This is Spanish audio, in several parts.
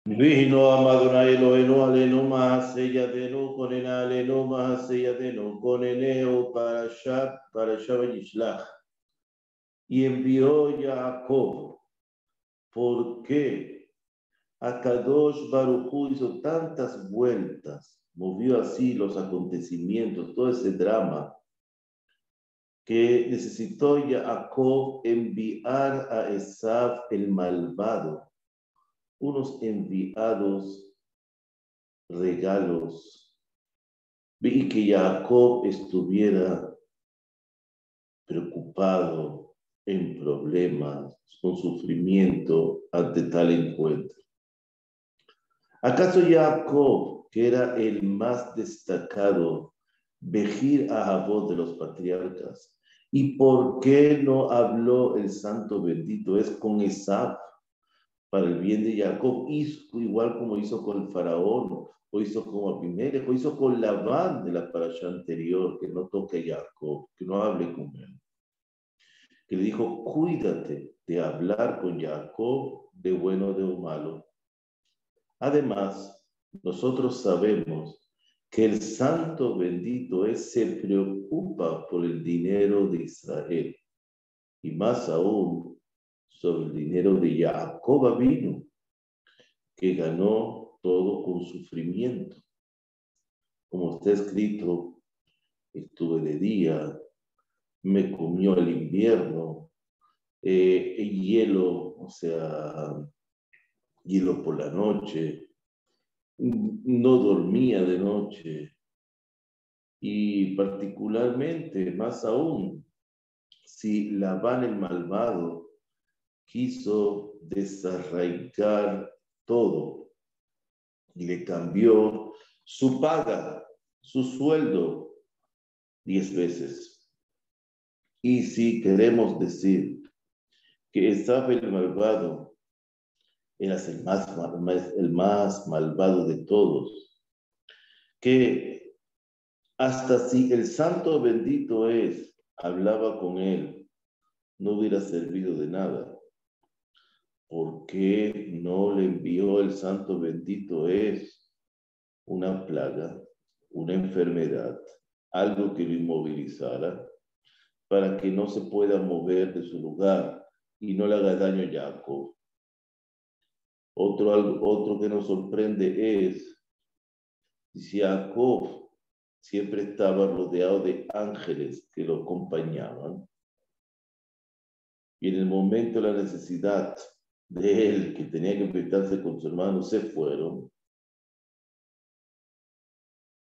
Vino Amadonai Eloheinu Aleinu Mahaseyadenu Konena Aleinu Mahaseyadenu Koneneo Parashat Vayishlach. Y envió Jacob. ¿Por qué Akadosh Baruj Hu hizo tantas vueltas, movió así los acontecimientos, todo ese drama, que necesitó Jacob enviar a Esav el malvado unos enviados regalos, y que Jacob estuviera preocupado, en problemas, con sufrimiento ante tal encuentro? ¿Acaso Jacob, que era el más destacado Bejir Ahavot de los patriarcas, y por qué no habló el santo bendito es con Esav para el bien de Jacob? Hizo igual como hizo con el faraón, o hizo con Abimelech, o hizo con Labán de la parasha anterior, que no toque a Jacob, que no hable con él, que le dijo: cuídate de hablar con Jacob de bueno o de malo. Además, nosotros sabemos que el santo bendito se preocupa por el dinero de Israel, y más aún sobre el dinero de Jacob Avinu, que ganó todo con sufrimiento. Como está escrito: estuve de día, me comió el invierno, hielo, o sea, hielo por la noche, no dormía de noche, y particularmente, más aún, si Labán el malvado quiso desarraigar todo y le cambió su paga, su sueldo, 10 veces. Y si queremos decir que Esav el malvado era el más malvado de todos, que hasta si el santo bendito hablaba con él, no hubiera servido de nada. ¿Por qué no le envió el santo bendito una plaga, una enfermedad, algo que lo inmovilizara, para que no se pueda mover de su lugar y no le haga daño a Jacob? Otro que nos sorprende si Jacob siempre estaba rodeado de ángeles que lo acompañaban, y en el momento de la necesidad de él, que tenía que enfrentarse con su hermano, se fueron.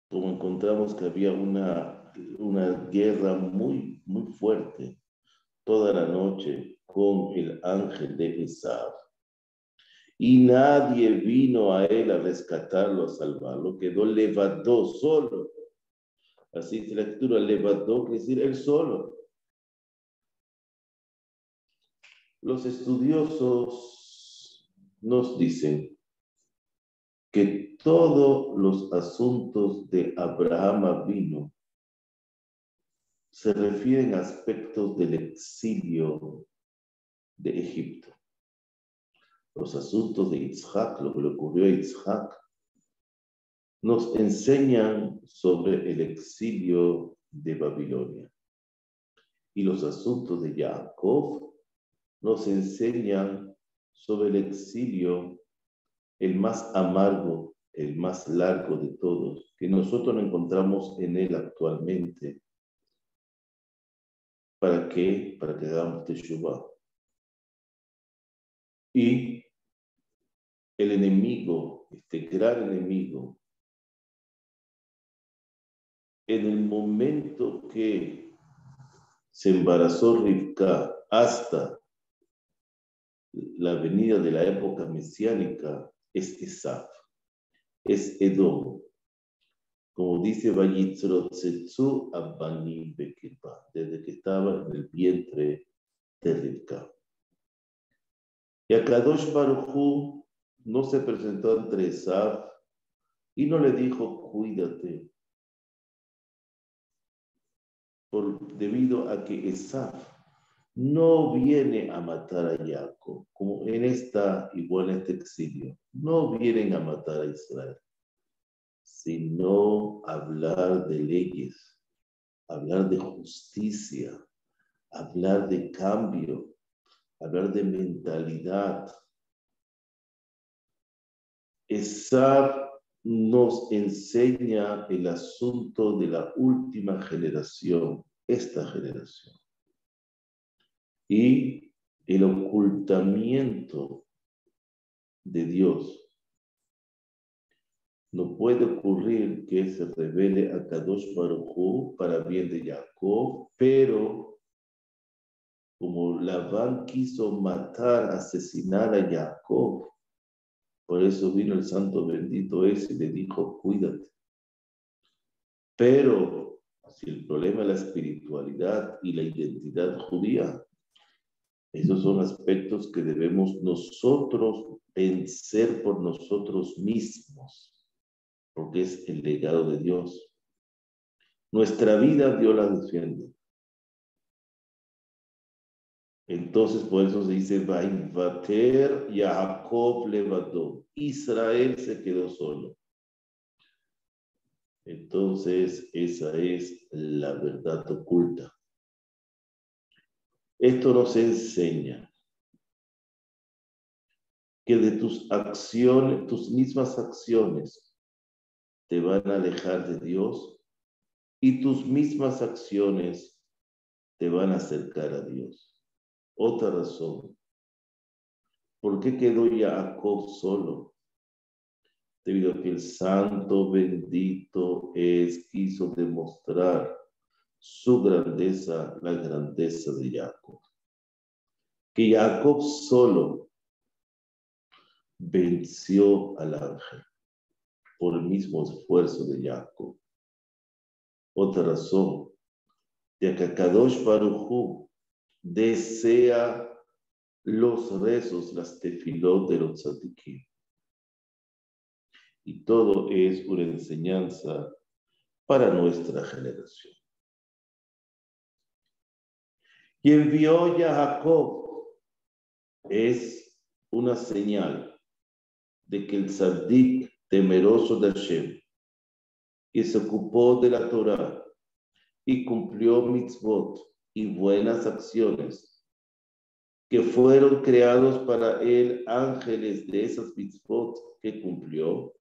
Como encontramos que había una guerra muy, muy fuerte toda la noche con el ángel de Esav, y nadie vino a él a rescatarlo, a salvarlo, quedó levadó, solo. Así dice la escritura: levadó, quiere decir él solo. Los estudiosos nos dicen que todos los asuntos de Abraham Avinu se refieren a aspectos del exilio de Egipto. Los asuntos de Isaac, lo que le ocurrió a Isaac, nos enseñan sobre el exilio de Babilonia. Y los asuntos de Jacob nos enseñan sobre el exilio, el más amargo, el más largo de todos, que nosotros no encontramos en él actualmente. ¿Para qué? Para que hagamos teshuvá. Y el enemigo, este gran enemigo, en el momento que se embarazó Rivka hasta la venida de la época mesiánica, es Esav, es Edom. Como dice Vayitzrotzetzu Abanim Bekirba, desde que estaba en el vientre de Rivka. Y Akadosh Baruj Hu no se presentó ante Esav y no le dijo: cuídate, debido a que Esav no viene a matar a Jacob, como en igual en este exilio, no vienen a matar a Israel, sino hablar de leyes, hablar de justicia, hablar de cambio, hablar de mentalidad. Esav nos enseña el asunto de la última generación, esta generación, y el ocultamiento de Dios. No puede ocurrir que se revele a Kadosh Baruj Hu para bien de Jacob, pero como Labán quiso matar, asesinar a Jacob, por eso vino el santo bendito ese y le dijo, cuídate. Pero si el problema es la espiritualidad y la identidad judía, esos son aspectos que debemos nosotros vencer por nosotros mismos, porque es el legado de Dios. Nuestra vida Dios la defiende. Entonces, por eso se dice, Vaivater Jacob levadó. Israel se quedó solo. Entonces, esa es la verdad oculta. Esto nos enseña que de tus acciones, tus mismas acciones, te van a alejar de Dios y tus mismas acciones te van a acercar a Dios. Otra razón. ¿Por qué quedó Jacob solo? Debido a que el santo bendito quiso demostrar su grandeza, la grandeza de Jacob. Que Jacob solo venció al ángel por el mismo esfuerzo de Jacob. Otra razón, de que Kadosh Baruj Hu desea los rezos, las tefilot de los tzadikim. Y todo es una enseñanza para nuestra generación. Quien vio a Jacob es una señal de que el tzadik temeroso de Hashem, que se ocupó de la Torah y cumplió mitzvot y buenas acciones, que fueron creados para él ángeles de esas mitzvot que cumplió,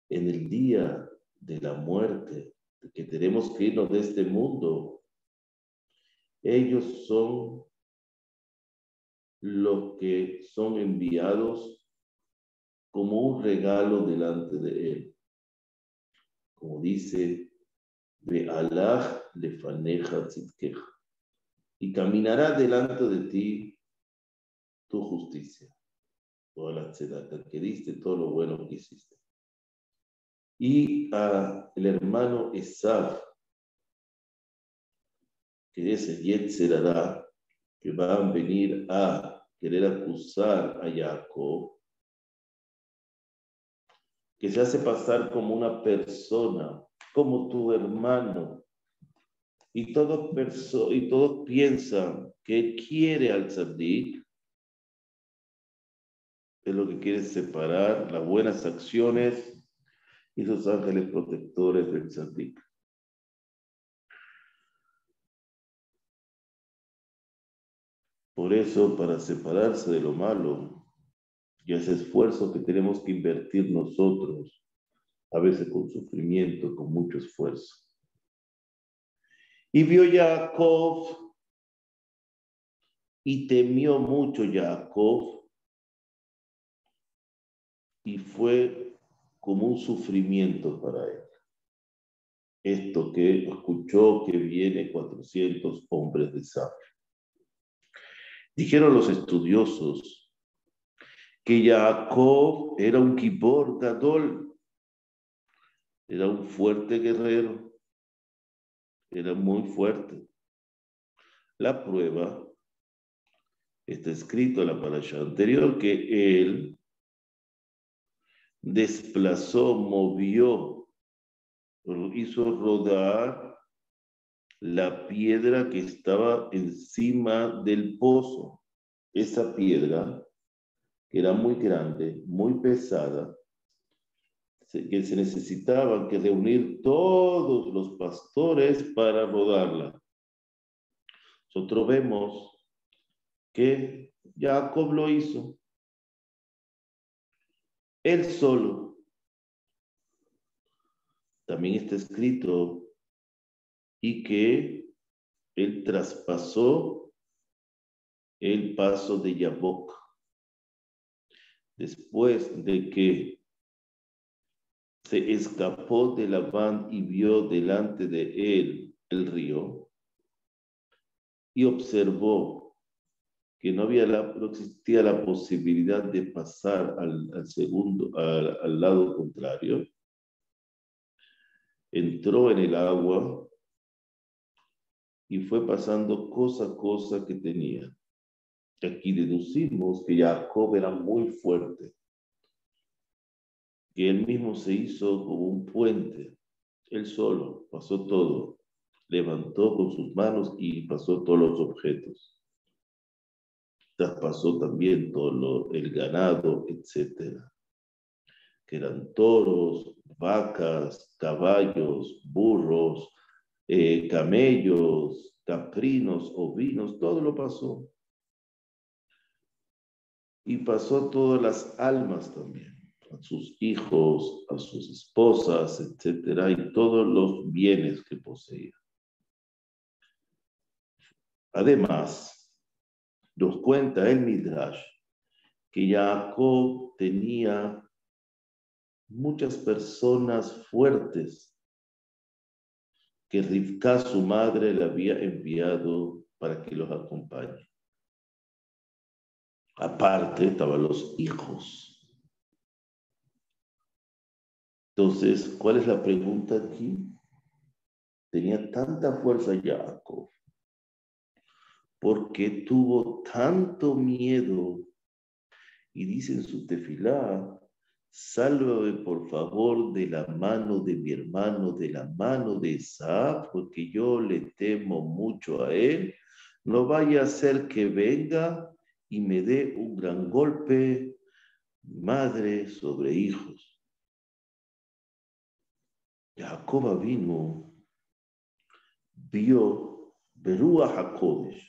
en el día de la muerte, que tenemos que irnos de este mundo, ellos son los que son enviados como un regalo delante de él. Como dice, Ve'alach lefaneja tzidkeja, y caminará delante de ti tu justicia, toda la tzedaka que diste, todo lo bueno que hiciste. Y el hermano Esav, que es el Yetzer Hará, que va a venir a querer acusar a Jacob, que se hace pasar como una persona, como tu hermano, y todos piensan que él quiere al tzadik, es lo que quiere separar las buenas acciones y los ángeles protectores del tzadik. Por eso, para separarse de lo malo, y ese esfuerzo que tenemos que invertir nosotros, a veces con sufrimiento, con mucho esfuerzo. Y vio Jacob, y temió mucho Jacob, y fue como un sufrimiento para él. Esto que escuchó que viene 400 hombres de sabio. Dijeron los estudiosos que Jacob era un Gibor Gadol, era un fuerte guerrero, era muy fuerte. La prueba está escrito en la parasha anterior que él desplazó, movió, hizo rodar la piedra que estaba encima del pozo. Esa piedra, que era muy grande, muy pesada, que se necesitaban que reunir todos los pastores para rodarla. Nosotros vemos que Jacob lo hizo, él solo. También está escrito y que él traspasó el paso de Yabok. Después de que se escapó de Labán y vio delante de él el río y observó que no existía la posibilidad de pasar al lado contrario, entró en el agua y fue pasando cosa a cosa que tenía. Aquí deducimos que Jacob era muy fuerte, que él mismo se hizo como un puente, él solo pasó todo, levantó con sus manos y pasó todos los objetos. Traspasó también todo el ganado, etcétera, que eran toros, vacas, caballos, burros, camellos, caprinos, ovinos, todo lo pasó. Y pasó todas las almas también, a sus hijos, a sus esposas, etcétera, y todos los bienes que poseía. Además, nos cuenta el Midrash que Jacob tenía muchas personas fuertes que Rivka, su madre, le había enviado para que los acompañe. Aparte, estaban los hijos. Entonces, ¿cuál es la pregunta aquí? Tenía tanta fuerza Jacob, porque tuvo tanto miedo, y dice en su tefilá: sálvame por favor de la mano de mi hermano, de la mano de Esaú, porque yo le temo mucho a él. No vaya a ser que venga y me dé un gran golpe, madre sobre hijos. Jacob vio Beruach HaKodesh,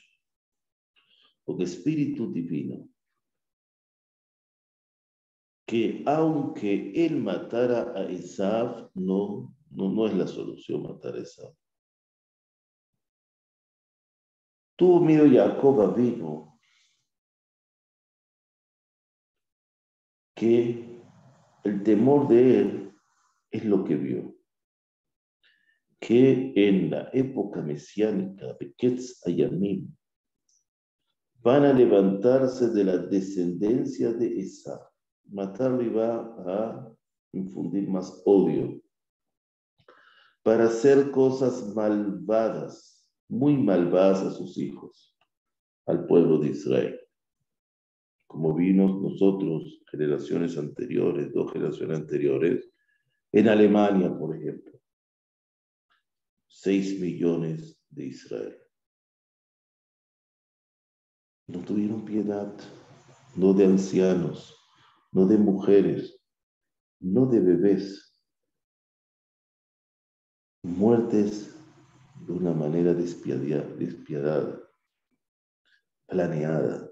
porque Espíritu Divino, que aunque él matara a Esaú, no es la solución matar a Esaú. Tuvo miedo Jacob que el temor de él es lo que vio, que en la época mesiánica de Ketz Hayamim van a levantarse de la descendencia de Esaú. Matarlo iba a infundir más odio, para hacer cosas malvadas, muy malvadas a sus hijos, al pueblo de Israel. Como vimos nosotros, generaciones anteriores, 2 generaciones anteriores, en Alemania, por ejemplo, 6 millones de Israel. No tuvieron piedad, no de ancianos, no de mujeres, no de bebés. Muertes de una manera despiadada, planeada.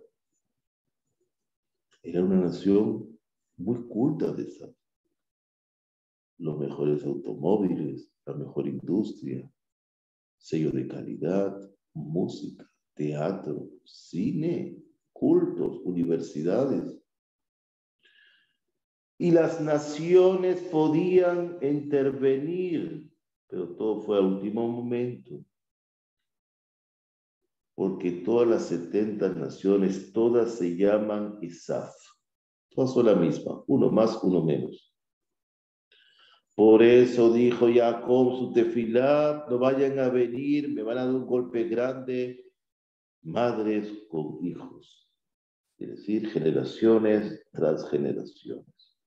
Era una nación muy culta de esa. Los mejores automóviles, la mejor industria, sello de calidad, música, teatro, cine, cultos, universidades. Y las naciones podían intervenir, pero todo fue al último momento. Porque todas las 70 naciones, todas se llaman Isaf. Todas son la misma, uno más, uno menos. Por eso dijo Jacob su tefilá: no vayan a venir, me van a dar un golpe grande, madres con hijos. Es decir, generaciones tras generaciones.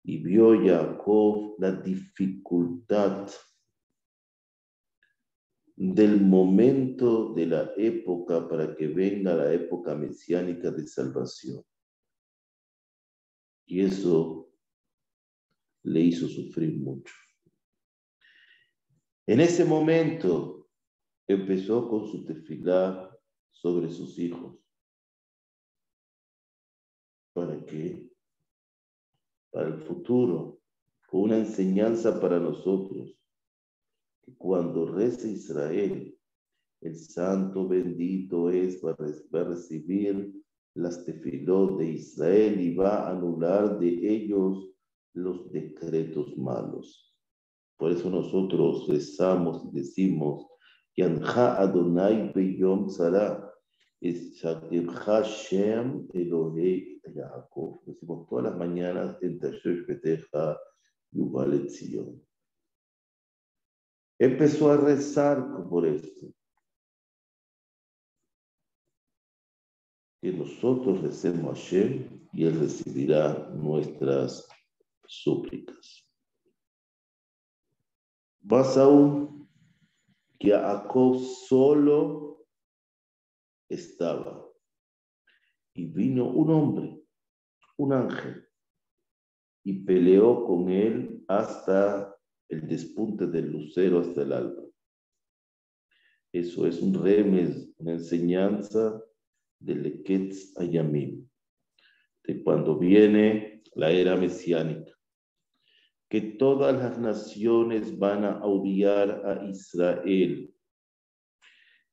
Y vio Jacob la dificultad del momento de la época para que venga la época mesiánica de salvación. Y eso le hizo sufrir mucho. En ese momento empezó con su tefilá sobre sus hijos. ¿Para qué? Para el futuro, con una enseñanza para nosotros. Que cuando rece Israel, el santo bendito es, va a recibir las tefilot de Israel y va a anular de ellos los decretos malos. Por eso nosotros rezamos y decimos, Yanha Adonai Beyom Tzara, Shatircha Shem Elohei Yaakov. Decimos todas las mañanas en Tashush Beteja Yuval Etzion. Empezó a rezar por esto. Que nosotros recemos a Hashem y Él recibirá nuestras súplicas. Más aún, que Jacob solo estaba y vino un hombre, un ángel, y peleó con él hasta el despunte del lucero, hasta el alba. Eso es un remes, una enseñanza del Eketz Hayamim, de cuando viene la era mesiánica, que todas las naciones van a odiar a Israel.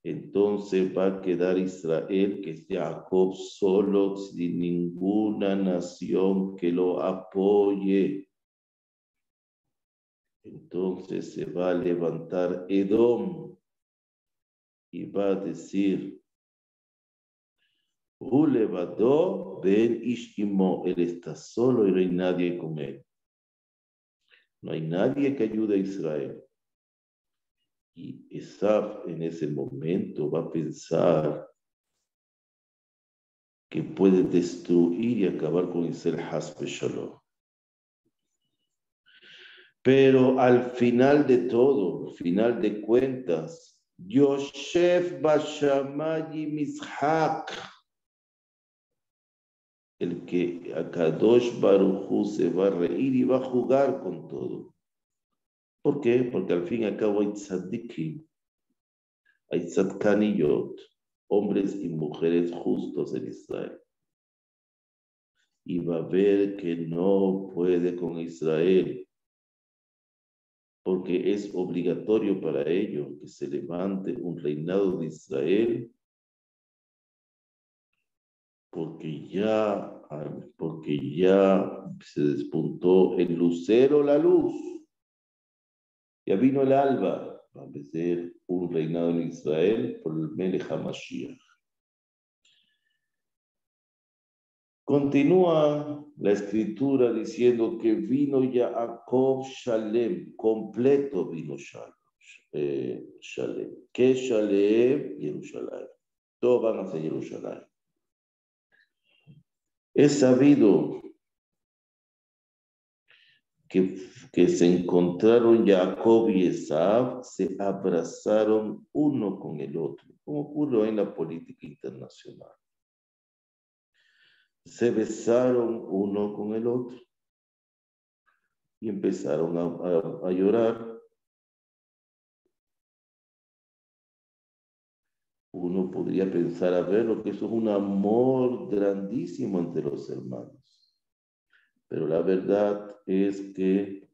Entonces va a quedar Israel, que es Jacob solo, sin ninguna nación que lo apoye. Entonces se va a levantar Edom y va a decir, Hulevadó ben Ishimo, él está solo y no hay nadie con él. No hay nadie que ayude a Israel. Y Esaf en ese momento va a pensar que puede destruir y acabar con Israel Hasbe Shalom. Pero al final de todo, final de cuentas, Yosef Bashamayi Mishak, el que a Kadosh Baruj Hu se va a reír y va a jugar con todo. ¿Por qué? Porque al fin y al cabo hay tzadikim, hay tzadkaniyot, hombres y mujeres justos en Israel. Y va a ver que no puede con Israel, porque es obligatorio para ellos que se levante un reinado de Israel, porque ya se despuntó el lucero, la luz. Ya vino el alba, va a empezar un reinado en Israel por el Melech HaMashiach. Continúa la escritura diciendo que vino Jacob Shalem, completo vino Shalem. ¿Qué es Shalem? Jerusalén. Todos van hacia Jerusalén. Es sabido que se encontraron Jacob y Esav, se abrazaron uno con el otro, como ocurrió en la política internacional. Se besaron uno con el otro y empezaron a llorar. Uno podría pensar, a ver, lo que eso es un amor grandísimo entre los hermanos. Pero la verdad es que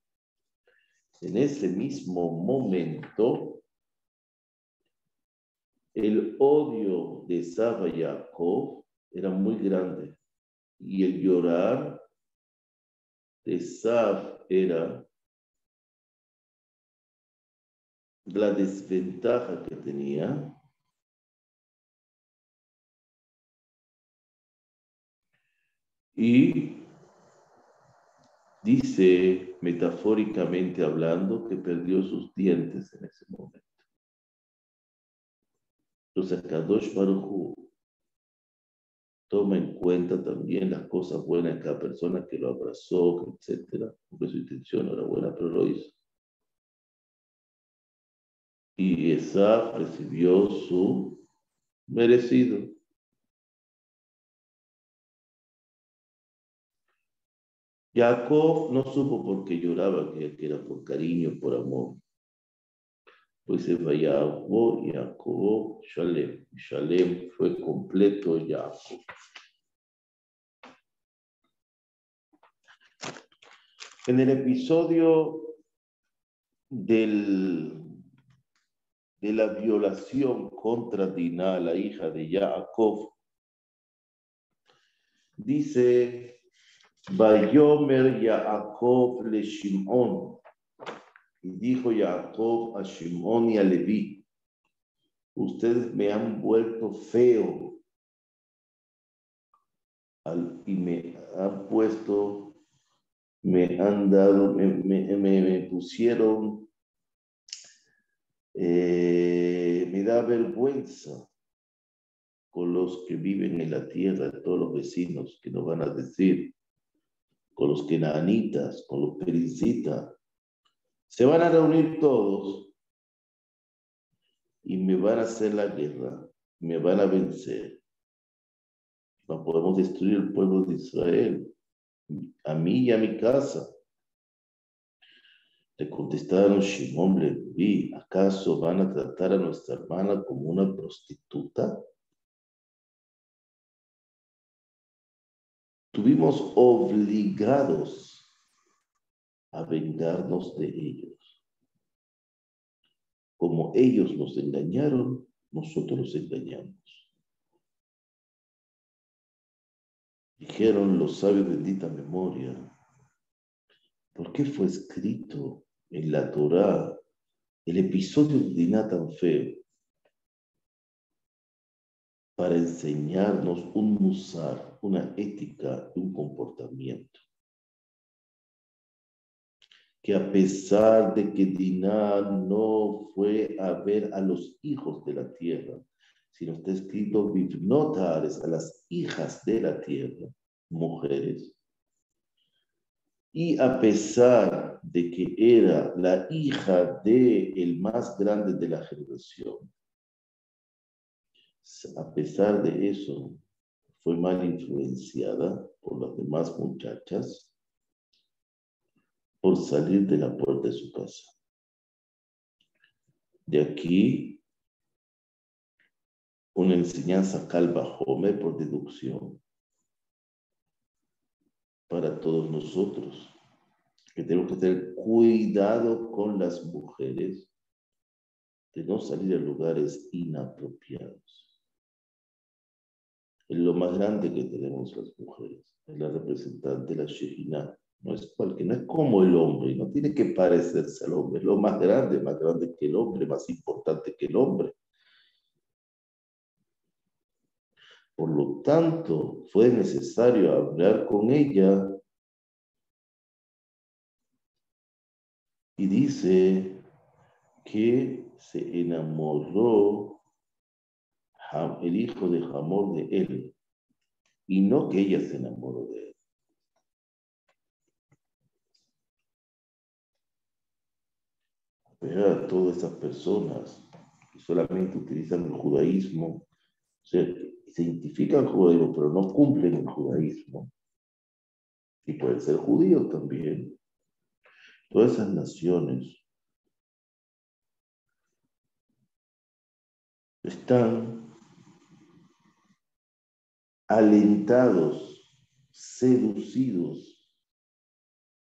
en ese mismo momento, el odio de Esav y Jacob era muy grande. Y el llorar de Esav era la desventaja que tenía. Y dice, metafóricamente hablando, que perdió sus dientes en ese momento. Entonces, Kadosh Baruj Hu toma en cuenta también las cosas buenas de cada persona que lo abrazó, etc. Porque su intención no era buena, pero lo hizo. y Esaf recibió su merecido. Jacob no supo por qué lloraba, que era por cariño, por amor. Pues se va Jacob, Shalem. Shalem fue completo Jacob. En el episodio de la violación contra Dinah, la hija de Jacob, dice, Vayomer Jacob le Shimón, y dijo Jacob a Shimón y a Leví, ustedes me han vuelto feo y me han puesto, me han dado, me pusieron, me da vergüenza con los que viven en la tierra, todos los vecinos que nos van a decir, con los kenanitas, con los pericitas, se van a reunir todos y me van a hacer la guerra, me van a vencer. No podemos destruir el pueblo de Israel, a mí y a mi casa. Le contestaron Shimón Leví, ¿acaso van a tratar a nuestra hermana como una prostituta? Tuvimos obligados a vengarnos de ellos. Como ellos nos engañaron, nosotros los engañamos. Dijeron los sabios de bendita memoria, ¿por qué fue escrito en la Torá el episodio de Dinah tan feo? Para enseñarnos un musar, una ética, un comportamiento. Que a pesar de que Dinah no fue a ver a los hijos de la tierra, sino está escrito Vivnotares, a las hijas de la tierra, mujeres, y a pesar de que era la hija del más grande de la generación, a pesar de eso, fue mal influenciada por las demás muchachas por salir de la puerta de su casa. De aquí, una enseñanza calva Homer por deducción para todos nosotros, que tenemos que tener cuidado con las mujeres de no salir a lugares inapropiados. Es lo más grande que tenemos las mujeres, es la representante de la Shejina. No es no es como el hombre, no tiene que parecerse al hombre, es lo más grande que el hombre, más importante que el hombre. Por lo tanto, fue necesario hablar con ella y dice que se enamoró el hijo de Hamor de él y no que ella se enamoró de él. Pero a todas esas personas que solamente utilizan el judaísmo, o sea, se identifican el judaísmo, pero no cumplen el judaísmo, y pueden ser judíos también. Todas esas naciones están alentados, seducidos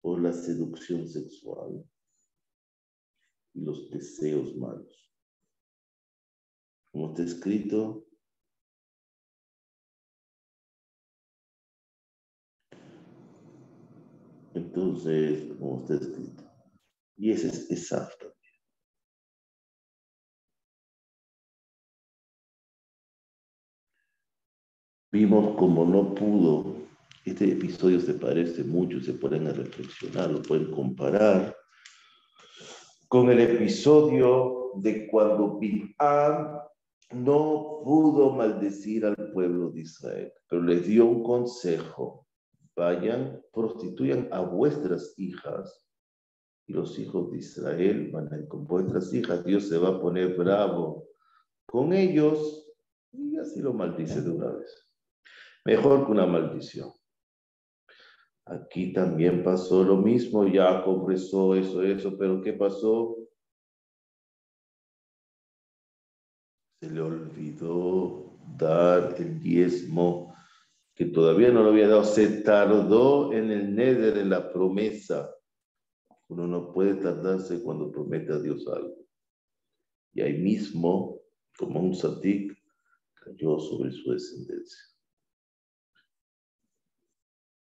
por la seducción sexual y los deseos malos. Como está escrito, entonces, como está escrito. Y ese es Esaf también. Vimos como no pudo. Este episodio se parece mucho, se pueden reflexionar, lo pueden comparar con el episodio de cuando Bil'am no pudo maldecir al pueblo de Israel, pero les dio un consejo: vayan, prostituyan a vuestras hijas y los hijos de Israel van a ir con vuestras hijas, Dios se va a poner bravo con ellos y así lo maldice de una vez. Mejor que una maldición. Aquí también pasó lo mismo, Jacob rezó eso, pero ¿qué pasó? Se le olvidó dar el diezmo, que todavía no lo había dado, se tardó en el neder, en la promesa. Uno no puede tardarse cuando promete a Dios algo. Y ahí mismo, como un tzadik, cayó sobre su descendencia.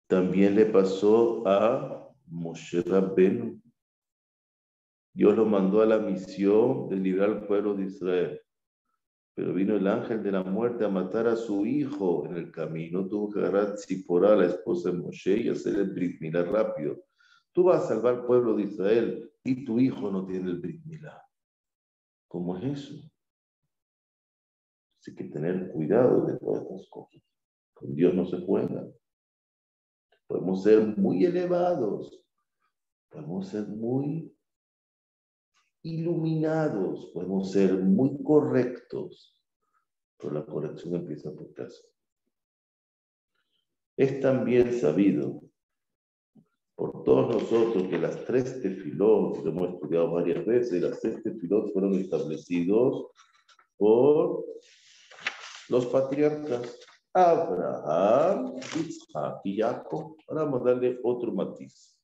También le pasó a Moshe Rabbenu. Dios lo mandó a la misión de librar al pueblo de Israel. Pero vino el ángel de la muerte a matar a su hijo en el camino. Tuvo que agarrar a Tzipora, la esposa de Moshe, y hacer el Brit Milá rápido. Tú vas a salvar al pueblo de Israel y tu hijo no tiene el Brit Milá. ¿Cómo es eso? Hay que tener cuidado de todas estas cosas. Con Dios no se juega. Podemos ser muy elevados. Podemos ser muy iluminados. Podemos ser muy correctos. Pero la corrección empieza por casa. Es también sabido por todos nosotros que las 3 tefilot, que hemos estudiado varias veces, las 3 tefilot fueron establecidos por los patriarcas Abraham, Isaac y Jacob. Ahora vamos a darle otro matiz.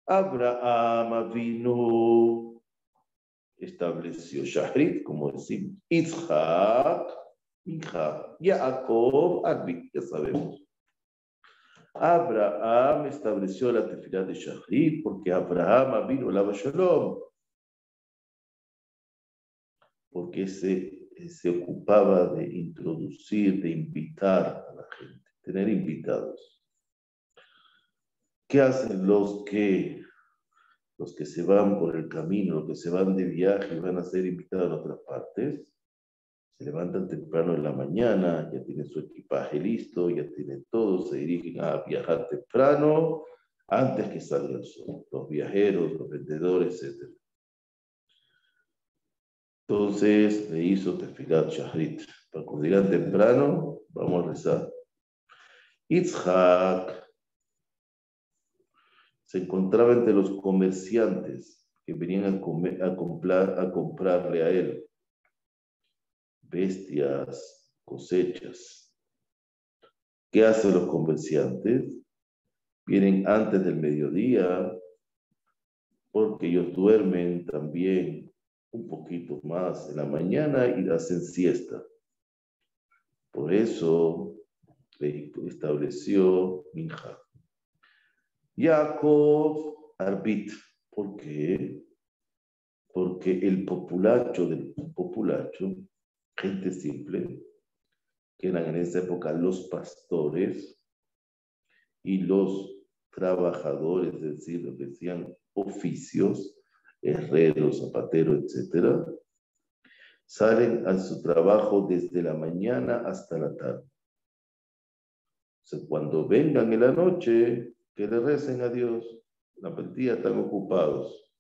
Abraham vino, estableció Shahrit, como decimos, Isaac, hija, Jacob, Arbit, ya sabemos. Abraham estableció la tefilá de Shahrit porque Abraham vino la Shalom, porque se ocupaba de introducir, de invitar a la gente, tener invitados. ¿Qué hacen los que se van por el camino, los que se van de viaje y van a ser invitados a otras partes? Se levantan temprano en la mañana, ya tienen su equipaje listo, ya tienen todo, se dirigen a viajar temprano, antes que salga el sol, los viajeros, los vendedores, etc. Entonces le hizo Tefilat Shahrit. Para cuando llegan temprano, vamos a rezar. Yitzhak se encontraba entre los comerciantes que venían a comprarle a él bestias, cosechas. ¿Qué hacen los comerciantes? Vienen antes del mediodía porque ellos duermen también un poquito más en la mañana y hacen siesta. Por eso le estableció Minja. Jacob Arbit. ¿Por qué? Porque el populacho, gente simple, que eran en esa época los pastores y los trabajadores, es decir, lo que decían oficios, herreros, zapateros, etc., salen a su trabajo desde la mañana hasta la tarde. O sea, cuando vengan en la noche, que le recen a Dios. La partida están ocupados.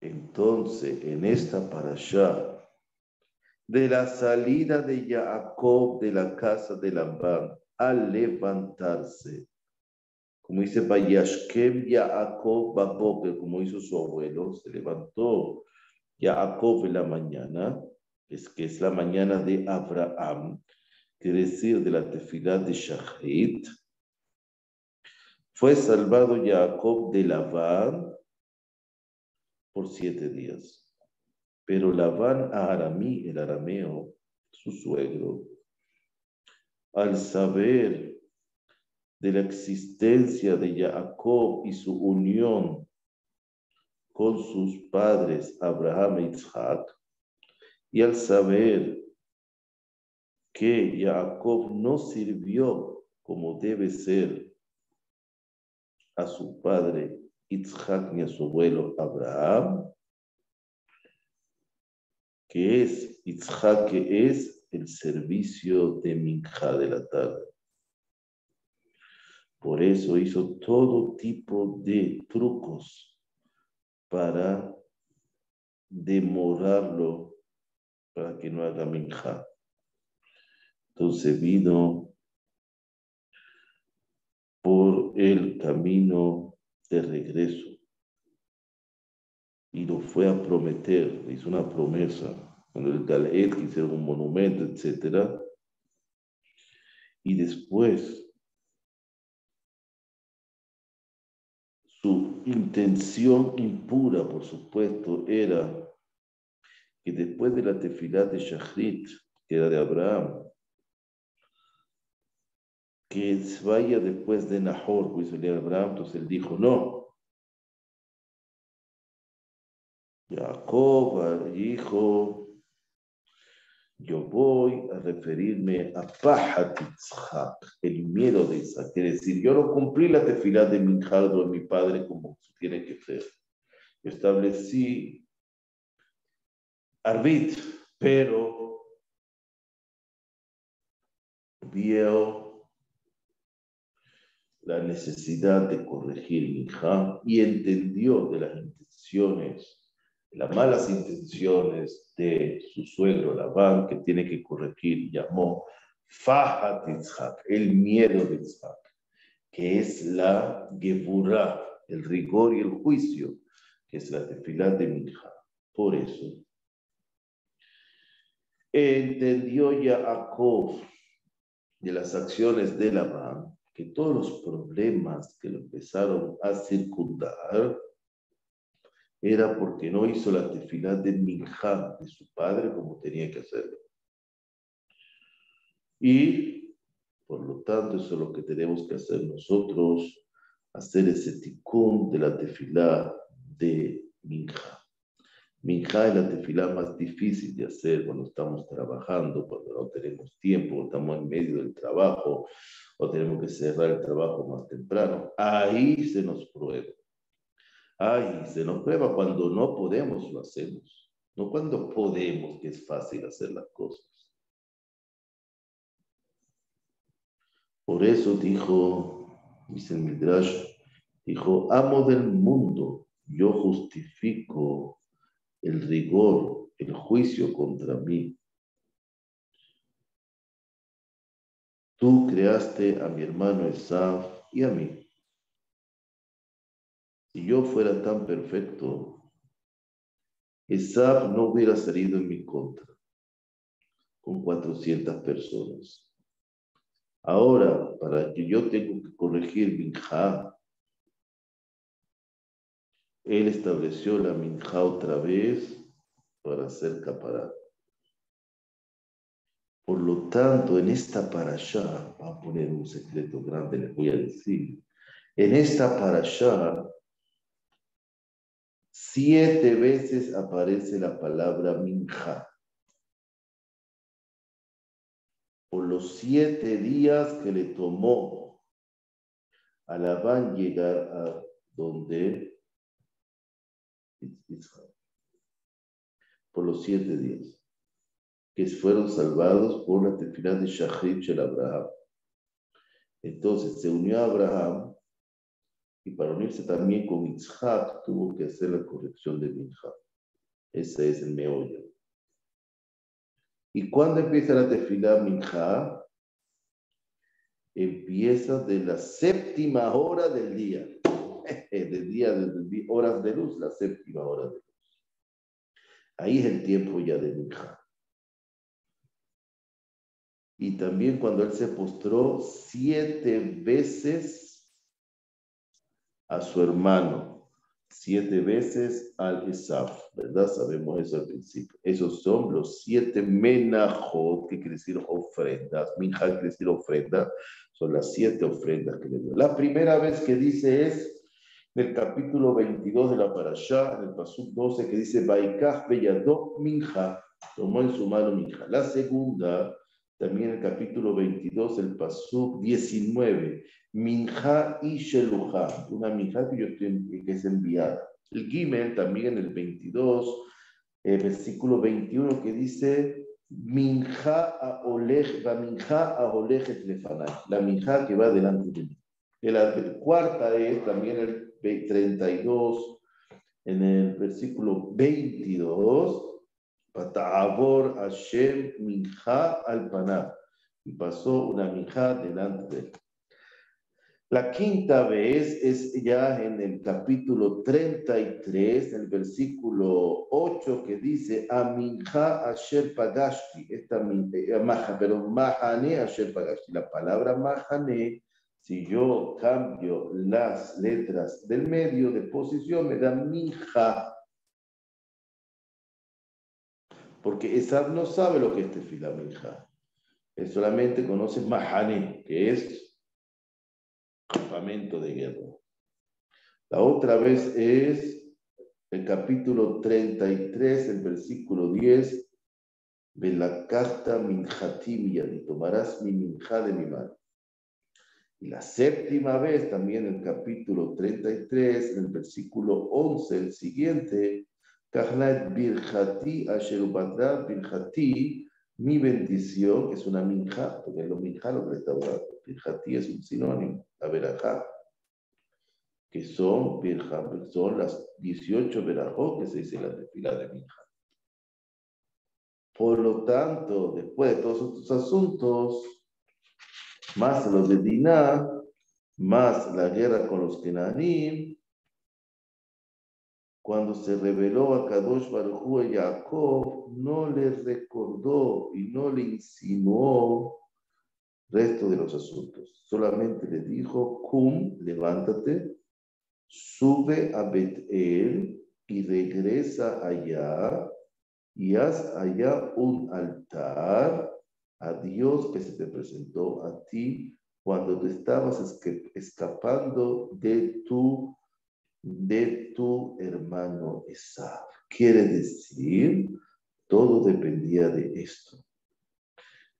Entonces, en esta parashá, de la salida de Jacob de la casa de Labán, al levantarse, como dice Vayashkem Jacob Baboker, como hizo su abuelo, se levantó Jacob en la mañana, que es la mañana de Abraham, quiere decir de la tefilá de Shachrit. Fue salvado Jacob de Labán por 7 días. Pero Labán a Aramí, el arameo, su suegro, al saber de la existencia de Jacob y su unión con sus padres Abraham e Isaac, y al saber que Jacob no sirvió como debe ser a su padre Isaac ni a su abuelo Abraham, que es Isaac, que es el servicio de Minja de la tarde. Por eso hizo todo tipo de trucos para demorarlo, para que no haga minja. Entonces vino por el camino de regreso y lo fue a prometer, le hizo una promesa con el Galet, que hicieron un monumento, etc. Y después su intención impura, por supuesto, era que después de la tefilá de Shachrit, que era de Abraham, que vaya después de Nahor, pues el de Abraham, entonces él dijo, no. Jacob dijo, yo voy a referirme a Pahat Yitzhak, el miedo de Isaac. Quiere decir, yo no cumplí la tefilá de Minjá de mi padre como tiene que ser. Yo establecí arbit, pero vio la necesidad de corregir Minjá y entendió de las intenciones, las malas intenciones de su suegro Labán, que tiene que corregir, y llamó Fahat Yitzhak, el miedo de Yitzhak, que es la Geburah, el rigor y el juicio, que es la tefilá de Minjá. Por eso entendió Jacob de las acciones de Labán, que todos los problemas que lo empezaron a circundar era porque no hizo la tefilá de Minjá de su padre como tenía que hacerlo. Y por lo tanto, eso es lo que tenemos que hacer nosotros, hacer ese tikkun de la tefilá de Minjá. Minjá es la tefilá más difícil de hacer cuando estamos trabajando, cuando no tenemos tiempo, estamos en medio del trabajo, o tenemos que cerrar el trabajo más temprano. Ahí se nos prueba. Ahí se nos prueba cuando no podemos, lo hacemos. No cuando podemos, que es fácil hacer las cosas. Por eso dice el Midrash, dijo, amo del mundo, yo justifico el rigor, el juicio contra mí. Tú creaste a mi hermano Esav y a mí. Si yo fuera tan perfecto, Esav no hubiera salido en mi contra con 400 personas. Ahora, para que yo tenga que corregir Minjá, él estableció la Minjá otra vez para hacer capará. Por lo tanto, en esta parashá, voy a poner un secreto grande, les voy a decir, en esta parashá, 7 veces aparece la palabra Minjá. Por los 7 días que le tomó a Labán llegar a donde Israel. Por los 7 días que fueron salvados por la tefilá de Shachrit Shel Abraham. Entonces se unió a Abraham y para unirse también con Yitzhak tuvo que hacer la corrección de Minjá. Ese es el meollo. ¿Y cuándo empieza la tefilá Minjá? Empieza de la 7ª hora del día. Del día de horas de luz, la 7ª hora de luz. Ahí es el tiempo ya de Minjá. Y también cuando él se postró 7 veces a su hermano, 7 veces al Esav, ¿verdad? Sabemos eso al principio. Esos son los 7 menajot, que quiere decir ofrendas. Minjá quiere decir ofrenda. Son las 7 ofrendas que le dio. La primera vez que dice es en el capítulo 22 de la Parashá, en el pasuk 12, que dice Vaikach beyado Minjá, tomó en su mano Minjá. La segunda, también en el capítulo 22, el pasuk 19, Minjá y Shelujá, una Minjá que es enviada. El Gimel también en el 22, versículo 21, que dice Minjá a Oleg, va Minjá a Oleg et lefanai, la Minjá que va delante de mí. La cuarta es también el 32, en el versículo 22, Pata'avor Hashem minja al paná, y pasó una minja delante de él. La quinta vez es ya en el capítulo 33, en el versículo 8, que dice, Aminja asher pagashti, pero mahane asher pagashti. La palabra mahane, si yo cambio las letras del medio de posición, me da minja. Porque Esab no sabe lo que es tefila minja. Él solamente conoce mahane, que es campamento de guerra. La otra vez es el capítulo 33, el versículo 10, de la carta minjati y tomarás mi minja de mi mano. Y la séptima vez, también el capítulo 33, en el versículo 11, el siguiente, Kajnat birjati asherubadra birjati, mi bendición, es una minja, porque lo minja lo que le está hablando. Birjati es un sinónimo, la verajá, que son las 18 verajot que se dice en la tefila de minja. Por lo tanto, después de todos estos asuntos, más los de Diná, más la guerra con los Kenanim, cuando se reveló a Kadosh Baruj Hu a Jacob, no le recordó y no le insinuó el resto de los asuntos. Solamente le dijo, Cum, levántate, sube a Bet-El y regresa allá y haz allá un altar a Dios que se te presentó a ti cuando tú estabas escapando de tu hermano Esab. Quiere decir, todo dependía de esto,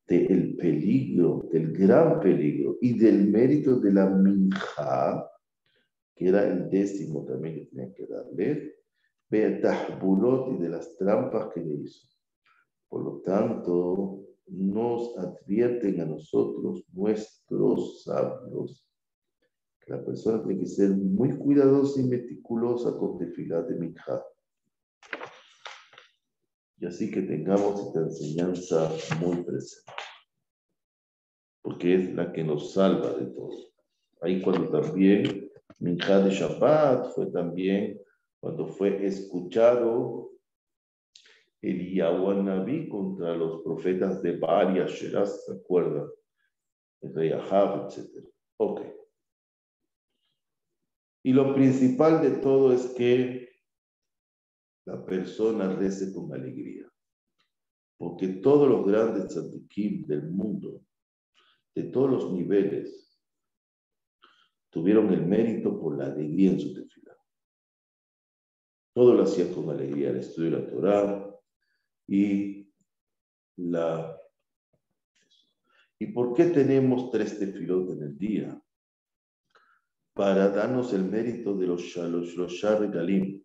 del peligro, del gran peligro y del mérito de la minja, que era el 10º también que tenían que darle, de Tahbulot y de las trampas que le hizo. Por lo tanto, nos advierten a nosotros, nuestros sabios, que la persona tiene que ser muy cuidadosa y meticulosa con tefilá de minja. Y así que tengamos esta enseñanza muy presente, porque es la que nos salva de todo. Ahí cuando también minja de Shabbat fue también cuando fue escuchado el Yahuanabí contra los profetas de Baal y Asherah, ¿se acuerdan? El rey Ahab, etc. Ok. Y lo principal de todo es que la persona rece con alegría. Porque todos los grandes tzadikim del mundo, de todos los niveles, tuvieron el mérito por la alegría en su tefilá. Todo lo hacían con alegría, el estudio de la Torá y la... ¿Y por qué tenemos 3 tefilot en el día? Para darnos el mérito de los Regalim,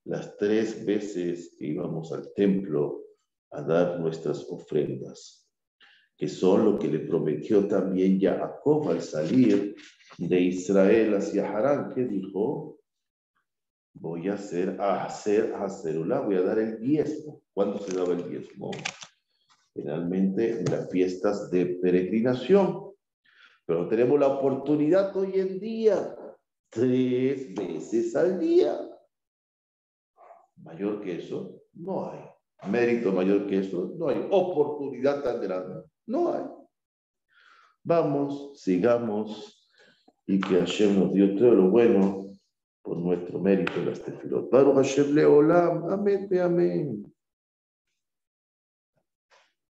las 3 veces que íbamos al templo a dar nuestras ofrendas, que son lo que le prometió también Jacob al salir de Israel hacia Harán, que dijo, voy a hacer Haserulá, voy a dar el diezmo. ¿Cuándo se daba el diezmo? Generalmente en las fiestas de peregrinación. Pero tenemos la oportunidad hoy en día, 3 veces al día. Mayor que eso, no hay. Mérito mayor que eso, no hay. Oportunidad tan grande, no hay. Vamos, sigamos, y que Hashem nos dio todo lo bueno por nuestro mérito en las tefilot. Baruch Hashem leolam, amén, amén.